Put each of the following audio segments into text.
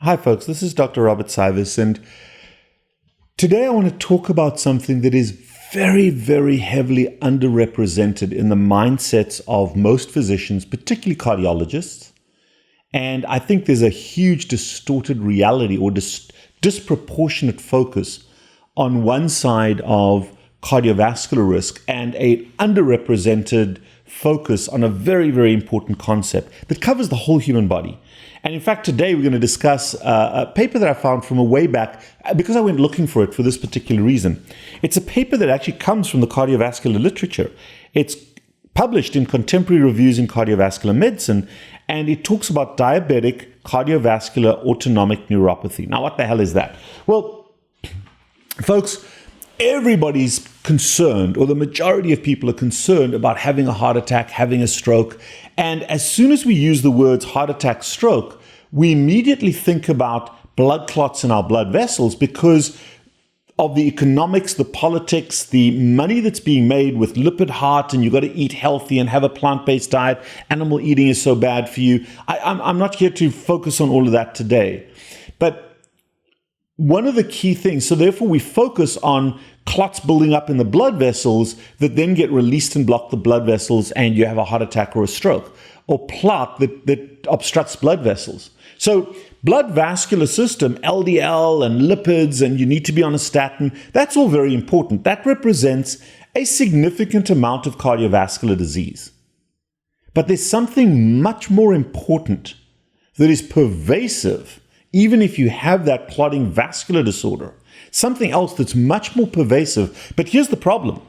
Hi folks, this is Dr. Robert Cywes, and today I want to talk about something that is very, very heavily underrepresented in the mindsets of most physicians, particularly cardiologists. And I think there's a huge distorted reality or disproportionate focus on one side of cardiovascular risk and a underrepresented focus on a very, very important concept that covers the whole human body. And in fact, today we're going to discuss a paper that I found from a way back because I went looking for it for this particular reason. It's a paper that actually comes from the cardiovascular literature. It's published in Contemporary Reviews in Cardiovascular Medicine, and it talks about diabetic cardiovascular autonomic neuropathy. Now, what the hell is that? Well, folks, everybody's concerned, or the majority of people are concerned about having a heart attack, having a stroke. And as soon as we use the words heart attack, stroke, we immediately think about blood clots in our blood vessels because of the economics, the politics, the money that's being made with lipid heart, and you've got to eat healthy and have a plant-based diet. Animal eating is so bad for you. I'm not here to focus on all of that today. But one of the key things, so therefore we focus on clots building up in the blood vessels that then get released and block the blood vessels and you have a heart attack or a stroke, or plaque that obstructs blood vessels. So blood vascular system, LDL and lipids, and you need to be on a statin, that's all very important. That represents a significant amount of cardiovascular disease. But there's something much more important that is pervasive even if you have that clotting vascular disorder, something else that's much more pervasive. But here's the problem.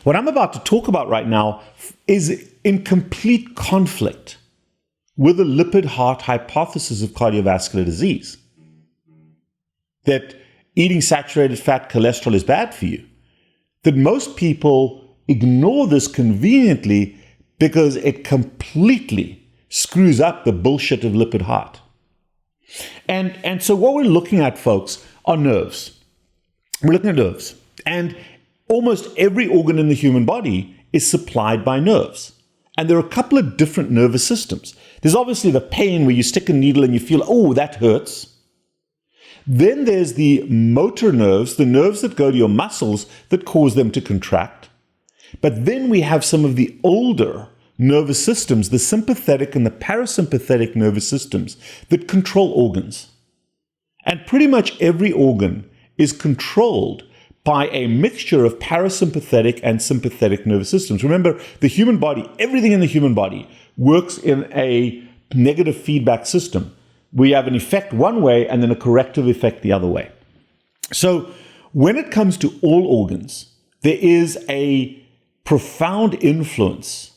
What I'm about to talk about right now is in complete conflict with the lipid-heart hypothesis of cardiovascular disease. That eating saturated fat, cholesterol is bad for you. That most people ignore this conveniently because it completely screws up the bullshit of lipid heart. And so what we're looking at, folks, are nerves. We're looking at nerves. And almost every organ in the human body is supplied by nerves. And there are a couple of different nervous systems. There's obviously the pain where you stick a needle and you feel, oh, that hurts. Then there's the motor nerves, the nerves that go to your muscles that cause them to contract. But then we have some of the older nervous systems, the sympathetic and the parasympathetic nervous systems that control organs. And pretty much every organ is controlled by a mixture of parasympathetic and sympathetic nervous systems. Remember, the human body, everything in the human body works in a negative feedback system. We have an effect one way and then a corrective effect the other way. So when it comes to all organs, there is a profound influence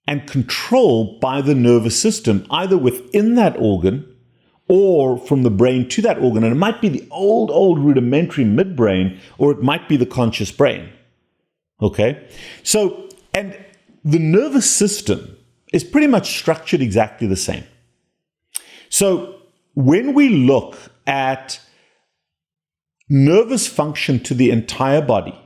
and control by the nervous system, either within that organ or from the brain to that organ. And it might be the old rudimentary midbrain, or it might be the conscious brain. Okay? So, and the nervous system is pretty much structured exactly the same. So, when we look at nervous function to the entire body,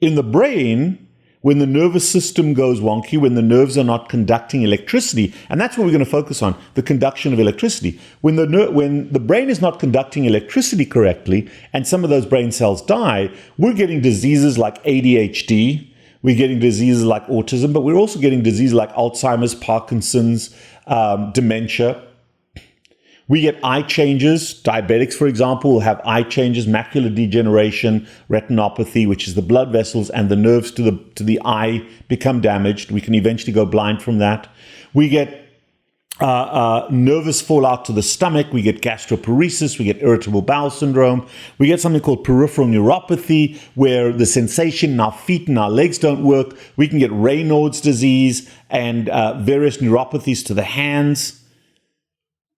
in the brain, when the nervous system goes wonky, when the nerves are not conducting electricity, and that's what we're going to focus on, the conduction of electricity. When the brain is not conducting electricity correctly, and some of those brain cells die, we're getting diseases like ADHD, we're getting diseases like autism, but we're also getting diseases like Alzheimer's, Parkinson's, dementia. We get eye changes. Diabetics, for example, will have eye changes, macular degeneration, retinopathy, which is the blood vessels and the nerves to the eye become damaged. We can eventually go blind from that. We get nervous fallout to the stomach. We get gastroparesis. We get irritable bowel syndrome. We get something called peripheral neuropathy, where the sensation in our feet and our legs don't work. We can get Raynaud's disease and various neuropathies to the hands.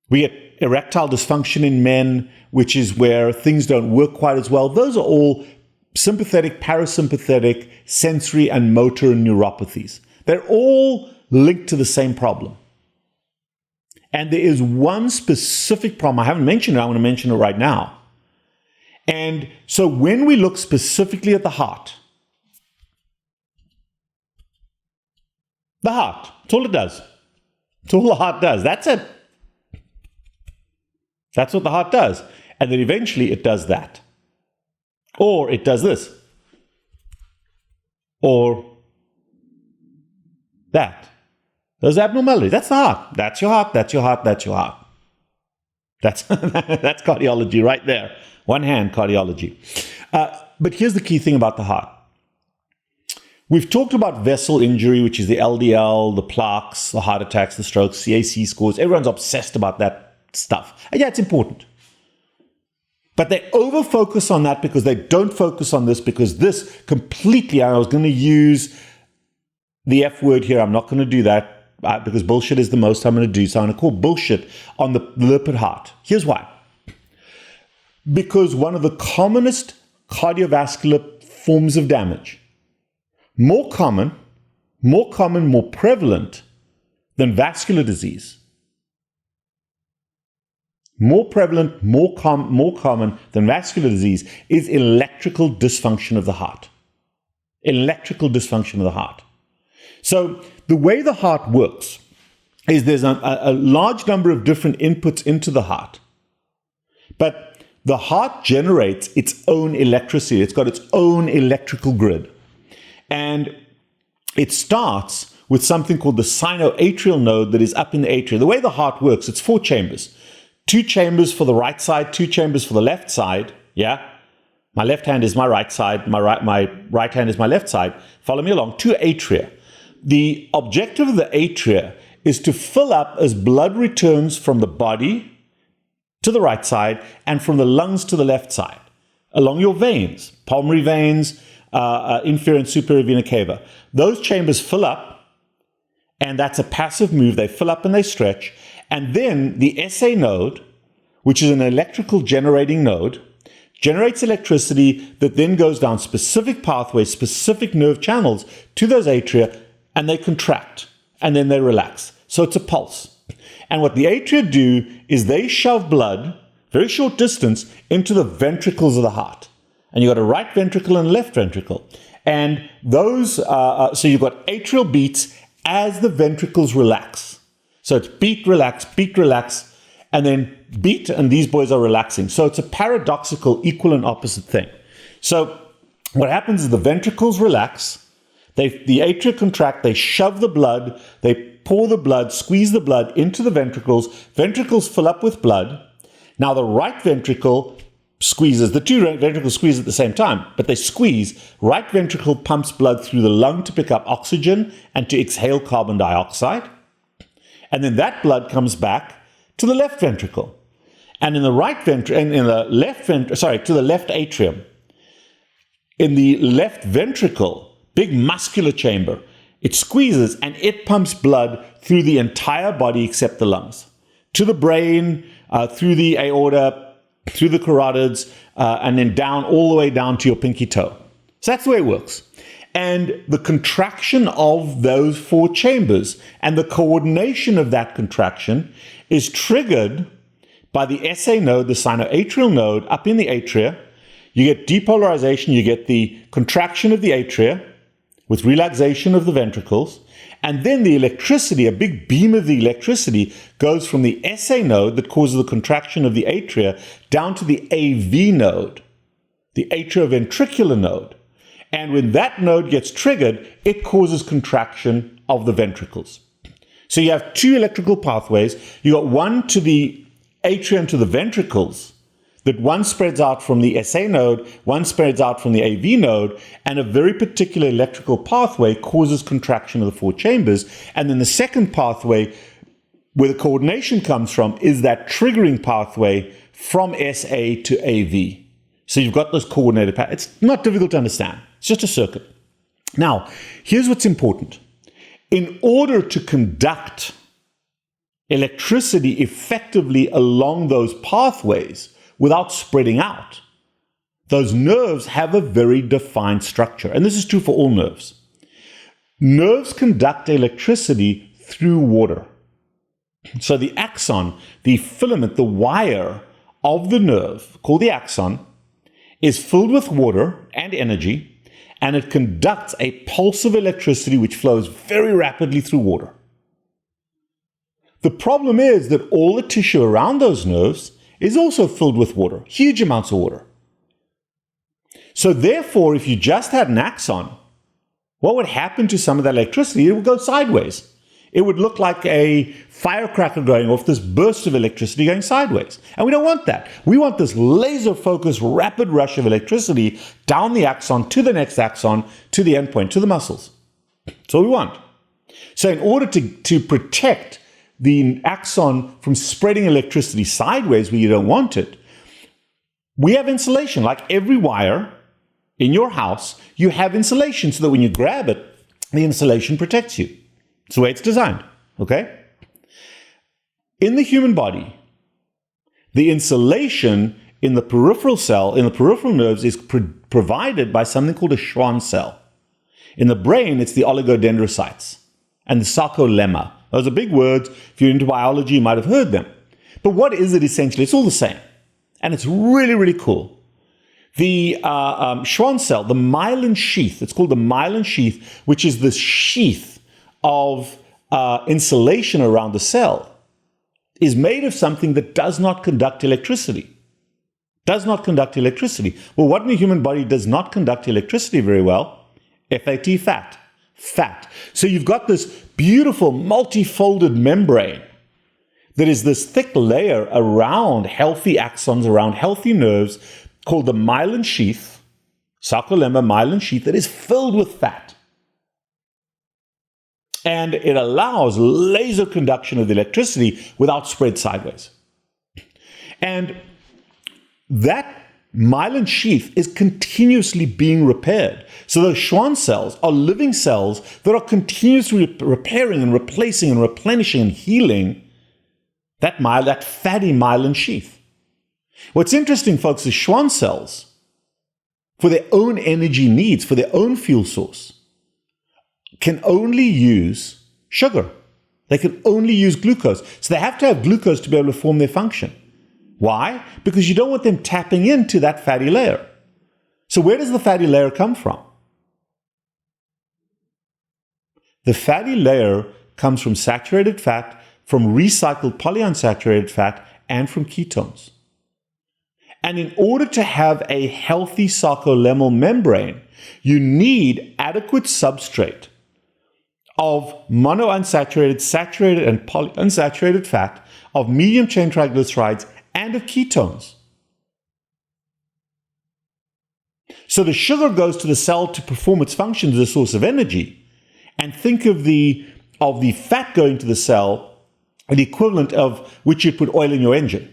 We get erectile dysfunction in men, which is where things don't work quite as well. Those are all sympathetic, parasympathetic, sensory, and motor neuropathies. They're all linked to the same problem. And there is one specific problem. I haven't mentioned it. I want to mention it right now. And so when we look specifically at the heart, that's all it does. That's all the heart does. That's it. That's what the heart does. And then eventually it does that. Or it does this. Or that. Those abnormalities. That's the heart. That's your heart. That's your heart. That's your heart. That's cardiology right there. One hand cardiology. But here's the key thing about the heart. We've talked about vessel injury, which is the LDL, the plaques, the heart attacks, the strokes, CAC scores. Everyone's obsessed about that stuff. And yeah, it's important. But they over-focus on that because they don't focus on this, because this completely, I was going to use the F word here. I'm not going to do that because bullshit is the most I'm going to do. So I'm going to call bullshit on the lipid heart. Here's why. Because one of the commonest cardiovascular forms of damage, more common, more prevalent than vascular disease, more prevalent, more common than vascular disease, is electrical dysfunction of the heart. Electrical dysfunction of the heart. So the way the heart works is there's a large number of different inputs into the heart. But the heart generates its own electricity. It's got its own electrical grid. And it starts with something called the sinoatrial node that is up in the atria. The way the heart works, it's 4 chambers. 2 chambers for the right side, 2 chambers for the left side. Yeah? My left hand is my right side, my right hand is my left side. Follow me along. 2 atria. The objective of the atria is to fill up as blood returns from the body to the right side and from the lungs to the left side, along your veins, pulmonary veins, inferior and superior vena cava. Those chambers fill up, and that's a passive move. They fill up and they stretch. And then the SA node, which is an electrical generating node, generates electricity that then goes down specific pathways, specific nerve channels to those atria, and they contract, and then they relax. So it's a pulse. And what the atria do is they shove blood, very short distance, into the ventricles of the heart. And you've got a right ventricle and a left ventricle. And those, so you've got atrial beats as the ventricles relax. So it's beat, relax, and then beat, and these boys are relaxing. So it's a paradoxical equal and opposite thing. So what happens is the ventricles relax, the atria contract, they shove the blood, they pour the blood, squeeze the blood into the ventricles. Ventricles fill up with blood. Now the right ventricle squeezes, the 2 ventricles squeeze at the same time, but they squeeze. Right ventricle pumps blood through the lung to pick up oxygen and to exhale carbon dioxide. And then that blood comes back to the left ventricle. And in the right ventricle, and in the left to the left atrium. In the left ventricle, big muscular chamber, it squeezes and it pumps blood through the entire body except the lungs, to the brain, through the aorta, through the carotids, and then down, all the way down to your pinky toe. So that's the way it works. And the contraction of those 4 chambers and the coordination of that contraction is triggered by the SA node, the sinoatrial node, up in the atria. You get depolarization, you get the contraction of the atria with relaxation of the ventricles, and then the electricity, a big beam of the electricity, goes from the SA node that causes the contraction of the atria down to the AV node, the atrioventricular node. And when that node gets triggered, it causes contraction of the ventricles. So you have 2 electrical pathways. You got one to the atria and to the ventricles, that one spreads out from the SA node, one spreads out from the AV node, and a very particular electrical pathway causes contraction of the 4 chambers. And then the second pathway, where the coordination comes from, is that triggering pathway from SA to AV. So you've got this coordinated path. It's not difficult to understand. It's just a circuit. Now, here's what's important. In order to conduct electricity effectively along those pathways without spreading out, those nerves have a very defined structure. And this is true for all nerves. Nerves conduct electricity through water. So the axon, the filament, the wire of the nerve, called the axon, is filled with water and energy, and it conducts a pulse of electricity which flows very rapidly through water. The problem is that all the tissue around those nerves is also filled with water, huge amounts of water. So therefore, if you just had an axon, what would happen to some of that electricity? It would go sideways. It would look like a firecracker going off, this burst of electricity going sideways. And we don't want that. We want this laser-focused, rapid rush of electricity down the axon, to the next axon, to the endpoint, to the muscles. That's what we want. So in order to protect the axon from spreading electricity sideways where you don't want it, we have insulation. Like every wire in your house, you have insulation so that when you grab it, the insulation protects you. It's the way it's designed, okay? In the human body, the insulation in the peripheral cell, in the peripheral nerves, is provided by something called a Schwann cell. In the brain, it's the oligodendrocytes and the sarcolemma. Those are big words. If you're into biology, you might have heard them. But what is it essentially? It's all the same. And it's really, really cool. The Schwann cell, the myelin sheath, it's called the myelin sheath, which is this sheath of insulation around the cell, is made of something that does not conduct electricity. Does not conduct electricity. Well, what in the human body does not conduct electricity very well? FAT, fat. Fat. So you've got this beautiful multi-folded membrane that is this thick layer around healthy axons, around healthy nerves, called the myelin sheath, sarcolemma myelin sheath, that is filled with fat. And it allows laser conduction of the electricity without spread sideways. And that myelin sheath is continuously being repaired. So those Schwann cells are living cells that are continuously repairing and replacing and replenishing and healing that fatty myelin sheath. What's interesting, folks, is Schwann cells, for their own energy needs, for their own fuel source, can only use sugar. They can only use glucose. So they have to have glucose to be able to perform their function. Why? Because you don't want them tapping into that fatty layer. So where does the fatty layer come from? The fatty layer comes from saturated fat, from recycled polyunsaturated fat, and from ketones. And in order to have a healthy sarcolemmal membrane, you need adequate substrate of monounsaturated, saturated, and polyunsaturated fat, of medium-chain triglycerides, and of ketones. So the sugar goes to the cell to perform its function as a source of energy. And think of the fat going to the cell, the equivalent of which you'd put oil in your engine.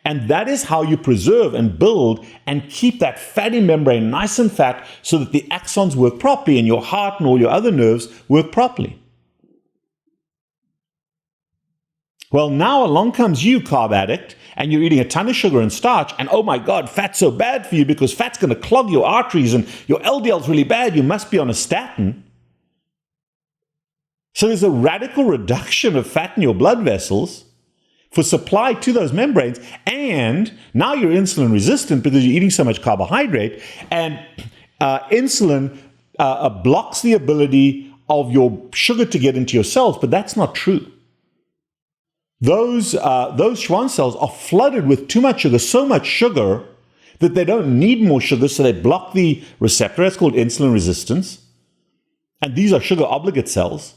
And that is how you preserve and build and keep that fatty membrane nice and fat so that the axons work properly and your heart and all your other nerves work properly. Well, now along comes you, carb addict, and you're eating a ton of sugar and starch, and oh my God, fat's so bad for you because fat's going to clog your arteries and your LDL's really bad, you must be on a statin. So there's a radical reduction of fat in your blood vessels for supply to those membranes, and now you're insulin resistant because you're eating so much carbohydrate, and insulin blocks the ability of your sugar to get into your cells, but that's not true. Those Schwann cells are flooded with too much sugar, so much sugar that they don't need more sugar, so they block the receptor. That's called insulin resistance, and these are sugar obligate cells.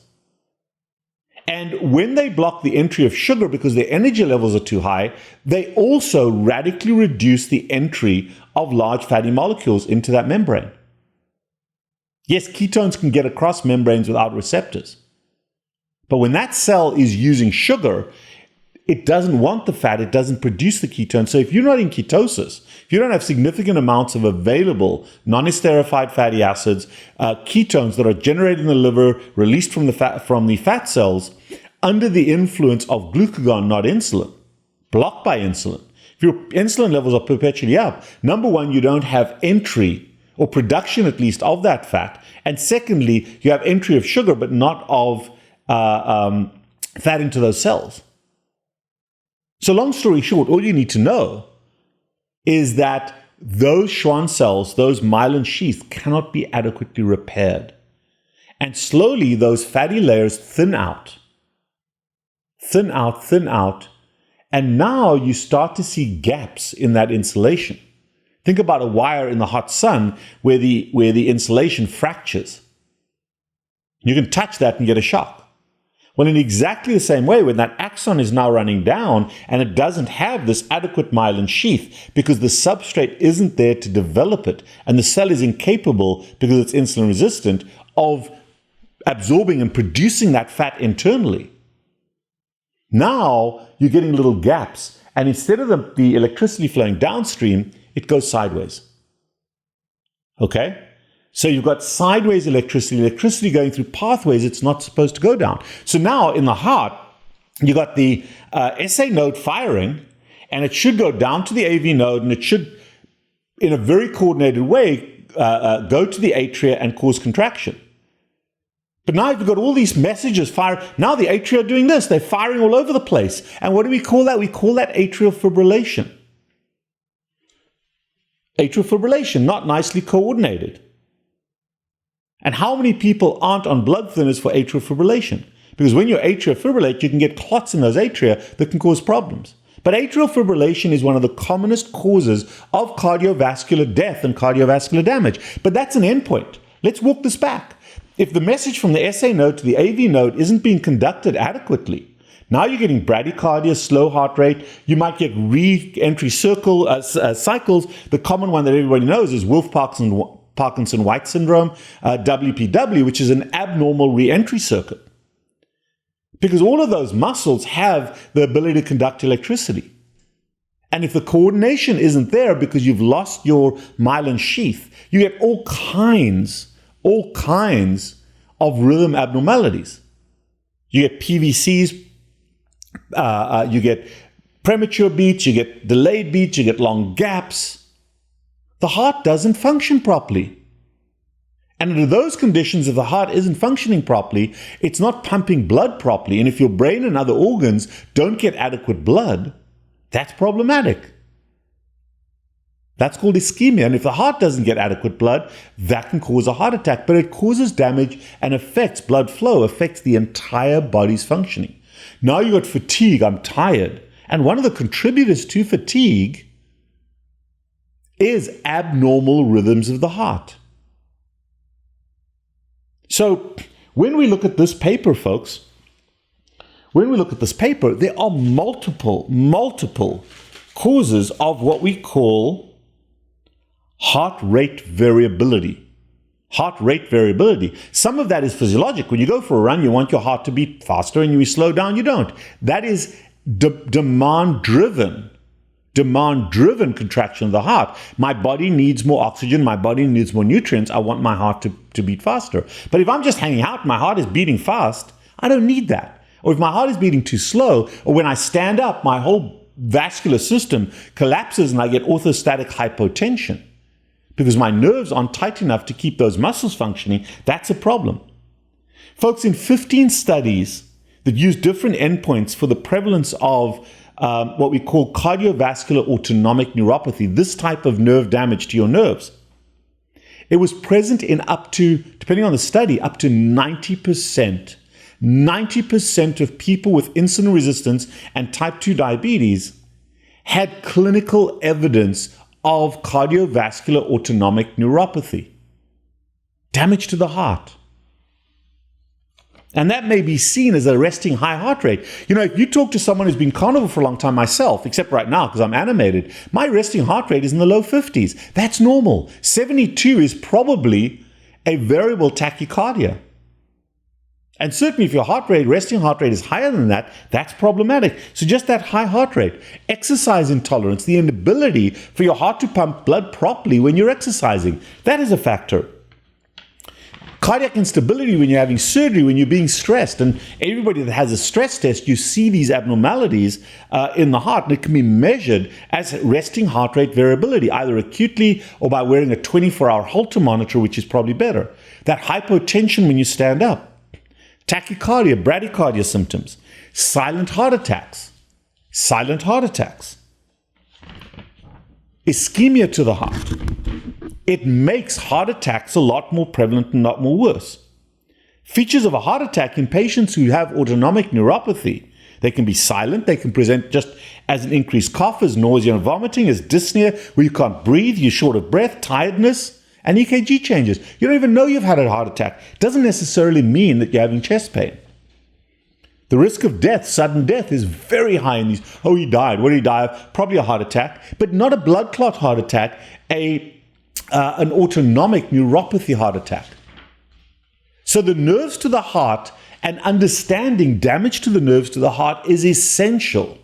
And when they block the entry of sugar because their energy levels are too high, they also radically reduce the entry of large fatty molecules into that membrane. Yes, ketones can get across membranes without receptors. But when that cell is using sugar, it doesn't want the fat, it doesn't produce the ketone. So if you're not in ketosis, if you don't have significant amounts of available non-esterified fatty acids, ketones that are generated in the liver, released from the fat cells, under the influence of glucagon, not insulin, blocked by insulin. If your insulin levels are perpetually up, number one, you don't have entry, or production at least, of that fat. And secondly, you have entry of sugar, but not of fat into those cells. So long story short, all you need to know is that those Schwann cells, those myelin sheaths, cannot be adequately repaired. And slowly those fatty layers thin out. And now you start to see gaps in that insulation. Think about a wire in the hot sun where the insulation fractures. You can touch that and get a shock. Well, in exactly the same way, when that axon is now running down and it doesn't have this adequate myelin sheath because the substrate isn't there to develop it, and the cell is incapable, because it's insulin resistant, of absorbing and producing that fat internally. Now you're getting little gaps, and instead of the electricity flowing downstream, it goes sideways. Okay? So you've got sideways electricity going through pathways it's not supposed to go down. So now in the heart, you've got the SA node firing, and it should go down to the AV node, and it should, in a very coordinated way, go to the atria and cause contraction. But now you've got all these messages firing. Now the atria are doing this. They're firing all over the place. And what do we call that? We call that atrial fibrillation. Atrial fibrillation, not nicely coordinated. And how many people aren't on blood thinners for atrial fibrillation? Because when your atria fibrillate, you can get clots in those atria that can cause problems. But atrial fibrillation is one of the commonest causes of cardiovascular death and cardiovascular damage. But that's an endpoint. Let's walk this back. If the message from the SA node to the AV node isn't being conducted adequately, now you're getting bradycardia, slow heart rate. You might get re-entry cycles. The common one that everybody knows is Wilf-Parkinson-White syndrome, WPW, which is an abnormal re-entry circuit. Because all of those muscles have the ability to conduct electricity. And if the coordination isn't there because you've lost your myelin sheath, you get all kinds of rhythm abnormalities. You get PVCs, you get premature beats, you get delayed beats, you get long gaps. The heart doesn't function properly. And under those conditions, if the heart isn't functioning properly, it's not pumping blood properly. And if your brain and other organs don't get adequate blood, that's problematic. That's called ischemia. And if the heart doesn't get adequate blood, that can cause a heart attack. But it causes damage and affects blood flow, affects the entire body's functioning. Now you got fatigue, I'm tired. And one of the contributors to fatigue is abnormal rhythms of the heart. So when we look at this paper, folks, there are multiple causes of what we call heart rate variability. Heart rate variability. Some of that is physiologic. When you go for a run, you want your heart to beat faster, and you slow down, you don't. That is demand-driven contraction of the heart. My body needs more oxygen. My body needs more nutrients. I want my heart to beat faster. But if I'm just hanging out and my heart is beating fast, I don't need that. Or if my heart is beating too slow, or when I stand up, my whole vascular system collapses and I get orthostatic hypotension because my nerves aren't tight enough to keep those muscles functioning, that's a problem. Folks, in 15 studies that use different endpoints for the prevalence of what we call cardiovascular autonomic neuropathy, this type of nerve damage to your nerves, it was present in up to, depending on the study, up to 90%. 90% of people with insulin resistance and type 2 diabetes had clinical evidence of cardiovascular autonomic neuropathy, damage to the heart. And that may be seen as a resting high heart rate. You know, if you talk to someone who's been carnivore for a long time, myself, except right now because I'm animated, my resting heart rate is in the low 50s. That's normal. 72 is probably a variable tachycardia. And certainly if your resting heart rate is higher than that, that's problematic. So just that high heart rate, exercise intolerance, the inability for your heart to pump blood properly when you're exercising, that is a factor. Cardiac instability when you're having surgery, when you're being stressed, and everybody that has a stress test, you see these abnormalities in the heart, and it can be measured as resting heart rate variability, either acutely or by wearing a 24-hour Holter monitor, which is probably better. That hypotension when you stand up, tachycardia, bradycardia symptoms, silent heart attacks, ischemia to the heart. It makes heart attacks a lot more prevalent and not more worse. Features of a heart attack in patients who have autonomic neuropathy, they can be silent, they can present just as an increased cough, as nausea and vomiting, as dyspnea, where you can't breathe, you're short of breath, tiredness, and EKG changes. You don't even know you've had a heart attack. It doesn't necessarily mean that you're having chest pain. The risk of death, sudden death, is very high in these. Oh, he died. What did he die of? Probably a heart attack, but not a blood clot heart attack, an autonomic neuropathy heart attack. So the nerves to the heart and understanding damage to the nerves to the heart is essential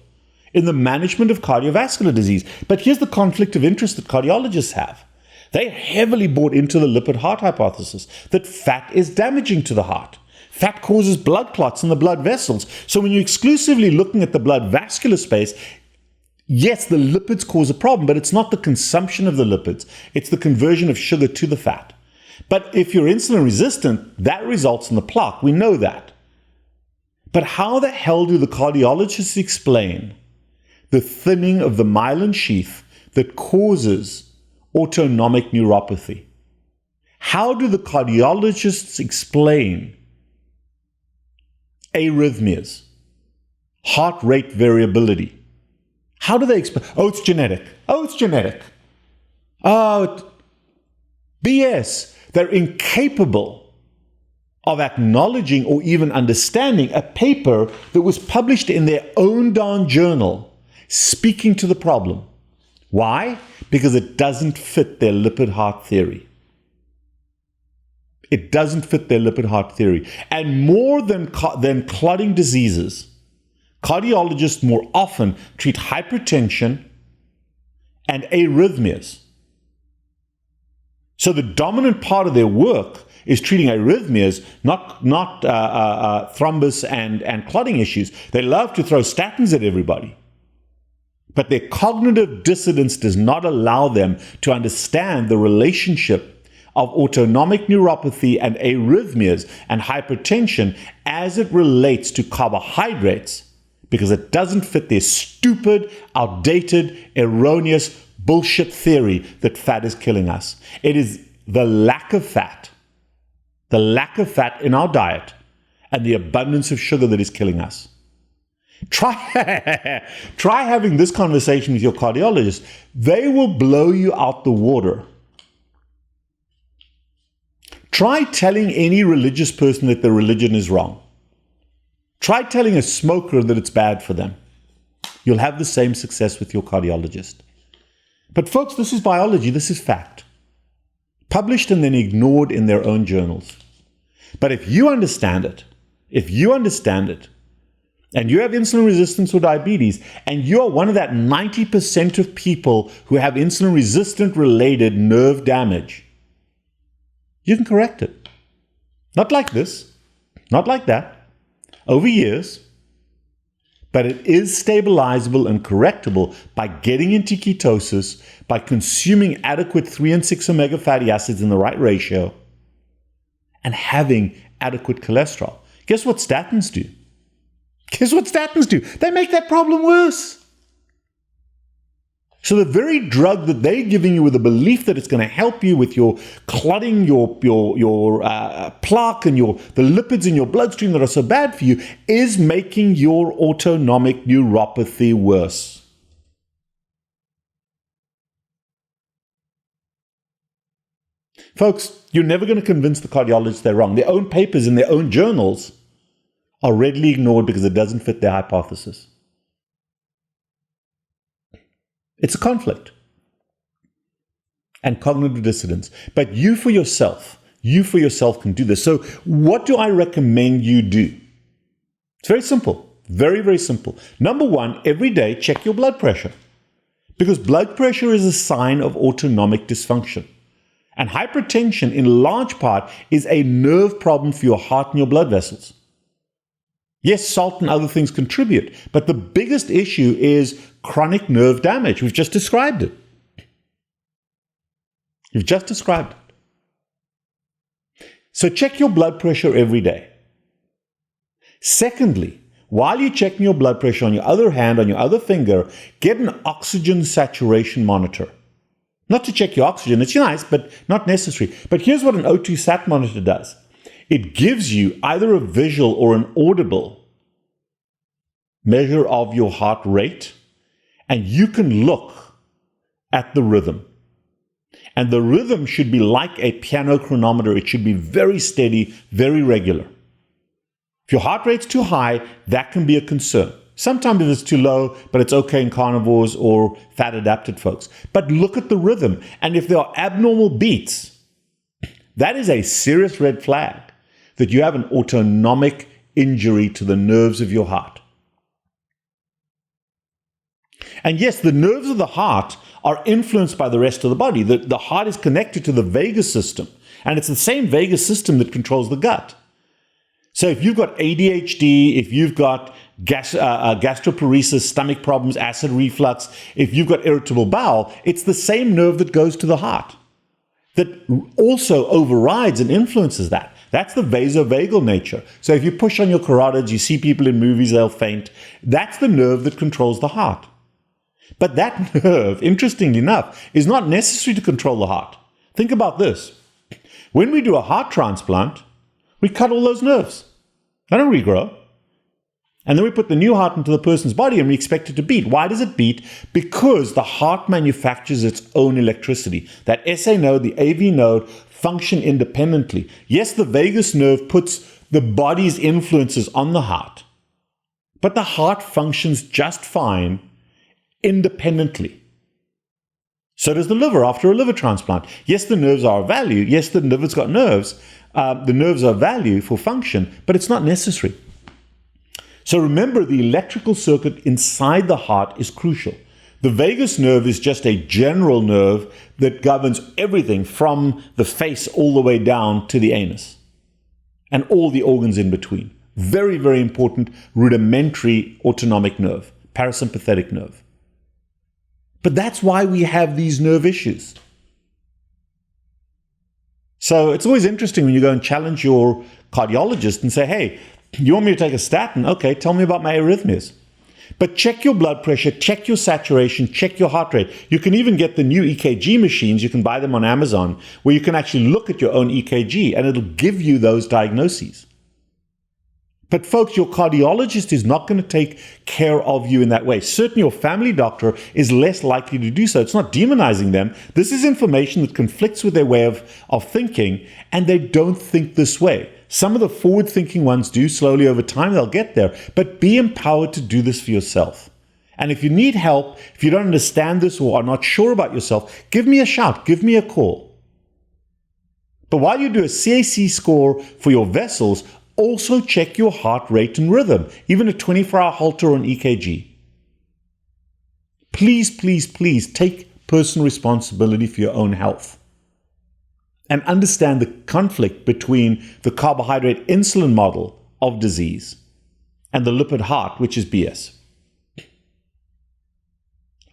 in the management of cardiovascular disease. But here's the conflict of interest that cardiologists have. They heavily bought into the lipid-heart hypothesis that fat is damaging to the heart. Fat causes blood clots in the blood vessels. So when you're exclusively looking at the blood vascular space, yes, the lipids cause a problem, but it's not the consumption of the lipids. It's the conversion of sugar to the fat. But if you're insulin resistant, that results in the plaque. We know that. But how the hell do the cardiologists explain the thinning of the myelin sheath that causes autonomic neuropathy? How do the cardiologists explain arrhythmias, heart rate variability? How do they explain? Oh, it's genetic. Oh, it's genetic. Oh, BS. They're incapable of acknowledging or even understanding a paper that was published in their own darn journal speaking to the problem. Why? Because it doesn't fit their lipid heart theory. It doesn't fit their lipid heart theory. And more than clotting diseases, cardiologists more often treat hypertension and arrhythmias. So the dominant part of their work is treating arrhythmias, not thrombus and clotting issues. They love to throw statins at everybody. But their cognitive dissonance does not allow them to understand the relationship of autonomic neuropathy and arrhythmias and hypertension as it relates to carbohydrates, because it doesn't fit their stupid, outdated, erroneous bullshit theory that fat is killing us. It is the lack of fat in our diet and the abundance of sugar that is killing us. Try having this conversation with your cardiologist. They will blow you out the water. Try telling any religious person that their religion is wrong. Try telling a smoker that it's bad for them. You'll have the same success with your cardiologist. But folks, this is biology, this is fact. Published and then ignored in their own journals. But if you understand it, and you have insulin resistance or diabetes, and you're one of that 90% of people who have insulin resistant related nerve damage, you can correct it. Not like this, not like that, over years. But it is stabilizable and correctable by getting into ketosis, by consuming adequate 3 and 6 omega fatty acids in the right ratio, and having adequate cholesterol. Guess what statins do? They make that problem worse. So the very drug that they're giving you with the belief that it's going to help you with your clotting, your plaque, and the lipids in your bloodstream that are so bad for you is making your autonomic neuropathy worse. Folks, you're never going to convince the cardiologists they're wrong. Their own papers in their own journals are readily ignored because it doesn't fit their hypothesis. It's a conflict and cognitive dissonance. But you for yourself can do this. So what do I recommend you do? It's very simple. Very, very simple. Number one, every day check your blood pressure. Because blood pressure is a sign of autonomic dysfunction. And hypertension, in large part, is a nerve problem for your heart and your blood vessels. Yes, salt and other things contribute, but the biggest issue is chronic nerve damage. We've just described it. So check your blood pressure every day. Secondly, while you're checking your blood pressure on your other hand, on your other finger, get an oxygen saturation monitor. Not to check your oxygen, it's nice, but not necessary. But here's what an O2 sat monitor does. It gives you either a visual or an audible measure of your heart rate and you can look at the rhythm. And the rhythm should be like a piano chronometer. It should be very steady, very regular. If your heart rate's too high, that can be a concern. Sometimes it's too low, but it's okay in carnivores or fat-adapted folks. But look at the rhythm. And if there are abnormal beats, that is a serious red flag that you have an autonomic injury to the nerves of your heart. And yes, the nerves of the heart are influenced by the rest of the body. The heart is connected to the vagus system, and it's the same vagus system that controls the gut. So if you've got ADHD, if you've got gastroparesis, stomach problems, acid reflux, if you've got irritable bowel, it's the same nerve that goes to the heart that also overrides and influences that. That's the vasovagal nature. So if you push on your carotids, you see people in movies, they'll faint. That's the nerve that controls the heart. But that nerve, interestingly enough, is not necessary to control the heart. Think about this. When we do a heart transplant, we cut all those nerves. They don't regrow. And then we put the new heart into the person's body and we expect it to beat. Why does it beat? Because the heart manufactures its own electricity. That SA node, the AV node, function independently. Yes, the vagus nerve puts the body's influences on the heart, but the heart functions just fine independently. So does the liver after a liver transplant. Yes, the nerves are of value. Yes, the liver's got nerves. The nerves are of value for function, but it's not necessary. So remember, the electrical circuit inside the heart is crucial. The vagus nerve is just a general nerve that governs everything from the face all the way down to the anus and all the organs in between. Very, very important rudimentary autonomic nerve, parasympathetic nerve. But that's why we have these nerve issues. So it's always interesting when you go and challenge your cardiologist and say, hey, you want me to take a statin? Okay, tell me about my arrhythmias. But check your blood pressure, check your saturation, check your heart rate. You can even get the new EKG machines. You can buy them on Amazon, where you can actually look at your own EKG and it'll give you those diagnoses. But folks, your cardiologist is not going to take care of you in that way. Certainly your family doctor is less likely to do so. It's not demonizing them. This is information that conflicts with their way of thinking, and they don't think this way. Some of the forward-thinking ones do. Slowly over time, they'll get there. But be empowered to do this for yourself. And if you need help, if you don't understand this or are not sure about yourself, give me a shout, give me a call. But while you do a CAC score for your vessels, also check your heart rate and rhythm, even a 24-hour Holter or an EKG. Please, please, please take personal responsibility for your own health. And understand the conflict between the carbohydrate insulin model of disease and the lipid heart, which is BS.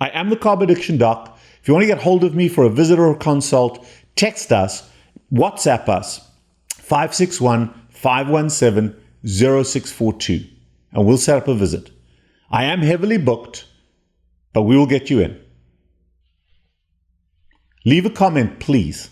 I am the Carb Addiction Doc. If you want to get hold of me for a visit or a consult, text us, WhatsApp us, 561-517-0642, and we'll set up a visit. I am heavily booked, but we will get you in. Leave a comment, please.